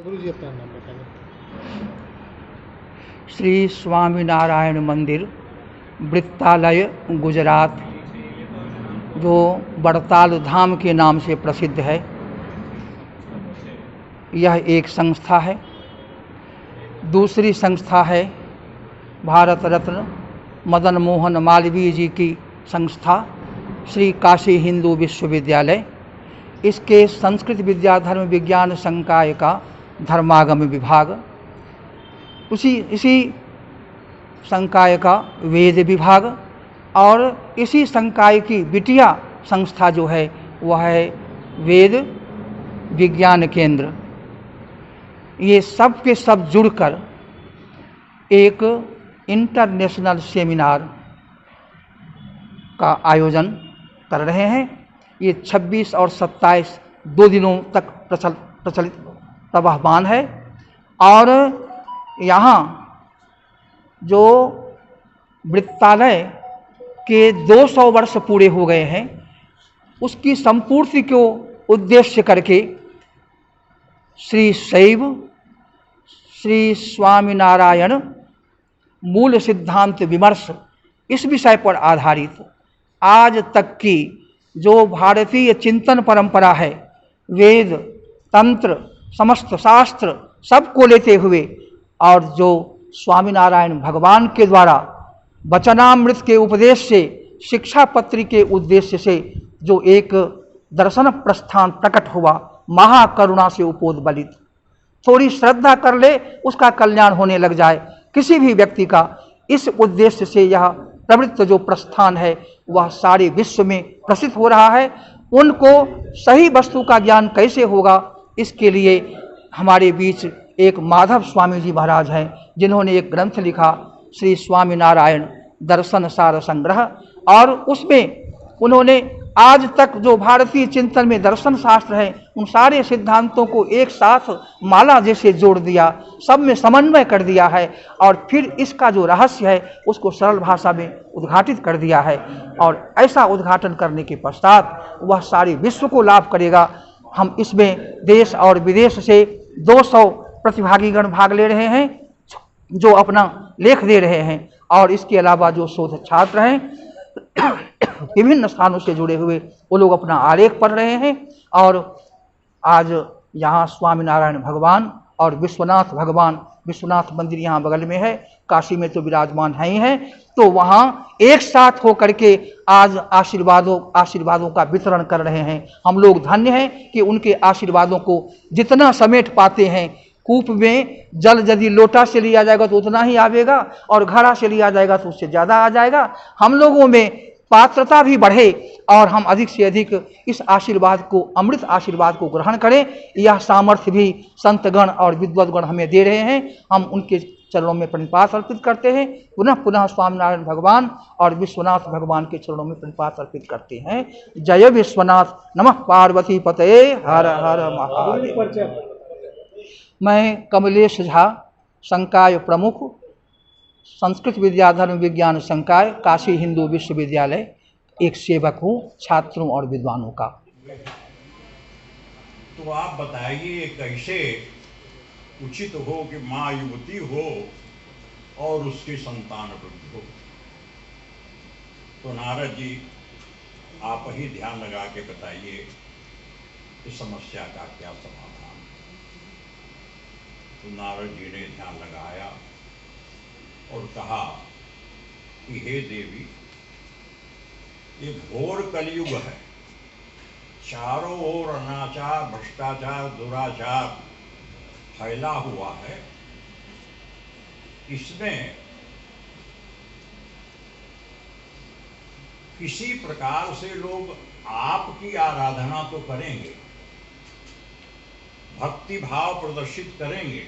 गुरु जी अपना नाम बताइए। श्री स्वामीनारायण मंदिर वृत्तालय गुजरात, जो बड़ताल धाम के नाम से प्रसिद्ध है, यह एक संस्था है। दूसरी संस्था है भारत रत्न मदन मोहन मालवीय जी की संस्था श्री काशी हिंदू विश्वविद्यालय। इसके संस्कृत विद्या धर्म विज्ञान संकाय का धर्मागम विभाग, इसी संकाय का वेद विभाग, और इसी संकाय की बिटिया संस्था जो है वह है वेद विज्ञान केंद्र। ये सब के सब जुड़कर एक इंटरनेशनल सेमिनार का आयोजन कर रहे हैं। ये 26 और 27 दो दिनों तक प्रचलित प्रवाहमान है। और यहाँ जो वृत्तालय के 200 वर्ष पूरे हो गए हैं, उसकी संपूर्ति को उद्देश्य करके श्री शैव श्री स्वामीनारायण मूल सिद्धांत विमर्श, इस विषय पर आधारित आज तक की जो भारतीय चिंतन परंपरा है, वेद तंत्र समस्त शास्त्र सबको लेते हुए, और जो स्वामीनारायण भगवान के द्वारा वचनामृत के उपदेश से, शिक्षा पत्री के उद्देश्य से जो एक दर्शन प्रस्थान प्रकट हुआ, महाकरुणा से उपोद्बलित, थोड़ी श्रद्धा कर ले उसका कल्याण होने लग जाए, किसी भी व्यक्ति का, इस उद्देश्य से यह प्रवृत्त जो प्रस्थान है वह सारे विश्व में प्रसिद्ध हो रहा है। उनको सही वस्तु का ज्ञान कैसे होगा, इसके लिए हमारे बीच एक माधव स्वामी जी महाराज हैं, जिन्होंने एक ग्रंथ लिखा श्री स्वामीनारायण दर्शन सार संग्रह, और उसमें उन्होंने आज तक जो भारतीय चिंतन में दर्शन शास्त्र है उन सारे सिद्धांतों को एक साथ माला जैसे जोड़ दिया, सब में समन्वय कर दिया है, और फिर इसका जो रहस्य है उसको सरल भाषा में उद्घाटित कर दिया है। और ऐसा उद्घाटन करने के पश्चात वह सारे विश्व को लाभ करेगा। हम इसमें देश और विदेश से 200 प्रतिभागीगण भाग ले रहे हैं, जो अपना लेख दे रहे हैं, और इसके अलावा जो शोध छात्र हैं विभिन्न स्थानों से जुड़े हुए, वो लोग अपना आलेख पढ़ रहे हैं। और आज यहाँ स्वामीनारायण भगवान और विश्वनाथ भगवान, विश्वनाथ मंदिर यहाँ बगल में है, काशी में तो विराजमान है ही है, तो वहाँ एक साथ होकर के आज आशीर्वादों का वितरण कर रहे हैं। हम लोग धन्य हैं कि उनके आशीर्वादों को जितना समेट पाते हैं। कूप में जल यदि लोटा से लिया जाएगा तो उतना ही आवेगा, और घड़ा से लिया जाएगा तो उससे ज़्यादा आ जाएगा। हम लोगों में पात्रता भी बढ़े और हम अधिक से अधिक इस आशीर्वाद को, अमृत आशीर्वाद को ग्रहण करें। यह सामर्थ्य भी संतगण और विद्वद्गण हमें दे रहे हैं। हम उनके चरणों में प्रणिपात अर्पित करते हैं। पुनः पुनः स्वामीनारायण भगवान और विश्वनाथ भगवान के चरणों में प्रणिपात अर्पित करते हैं। जय विश्वनाथ, नमः पार्वती पतये, हर हर महादेव। मैं कमलेश झा, संकाय प्रमुख, संस्कृत विद्या धर्म विज्ञान संकाय, काशी हिंदू विश्वविद्यालय, एक सेवक हूँ छात्रों और विद्वानों का। तो आप बताइए कैसे उचित हो कि माँ युवती हो और उसकी संतान वृद्ध हो। तो नारद जी आप ही ध्यान लगा के बताइए इस समस्या का क्या समाधान। तो नारद जी ने ध्यान लगाया और कहा कि हे देवी, ये घोर कलयुग है, चारों ओर अनाचार, भ्रष्टाचार, दुराचार फैला हुआ है। इसमें किसी प्रकार से लोग आपकी आराधना तो करेंगे, भक्ति भाव प्रदर्शित करेंगे,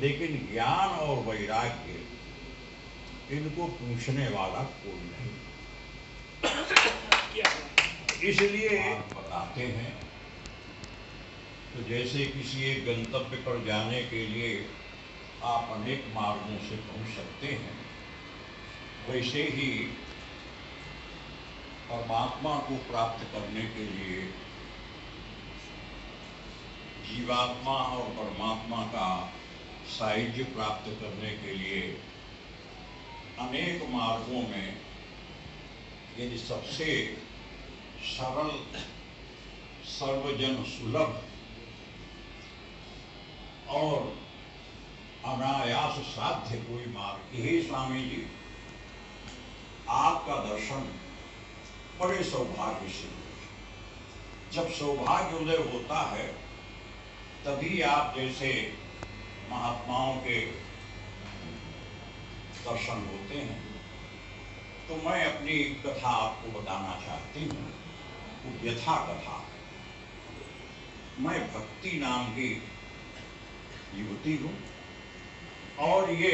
लेकिन ज्ञान और वैराग्य इनको पूछने वाला कोई नहीं। इसलिए बताते हैं, तो जैसे किसी एक गंतव्य पर जाने के लिए आप अनेक मार्गों से पहुंच सकते हैं, वैसे ही परमात्मा को प्राप्त करने के लिए जीवात्मा और परमात्मा का साहित्य प्राप्त करने के लिए अनेक मार्गों में यदि सबसे सरल, सर्वजन सुलभ और अनायास साध्य कोई मार्ग, यही स्वामी जी आपका दर्शन बड़े सौभाग्य से हुए। जब सौभाग्य उदय होता है तभी आप जैसे महात्माओं के दर्शन होते हैं। तो मैं अपनी कथा आपको बताना चाहती हूँ, वो व्यथा कथा। मैं भक्ति नाम की युवती हूँ और ये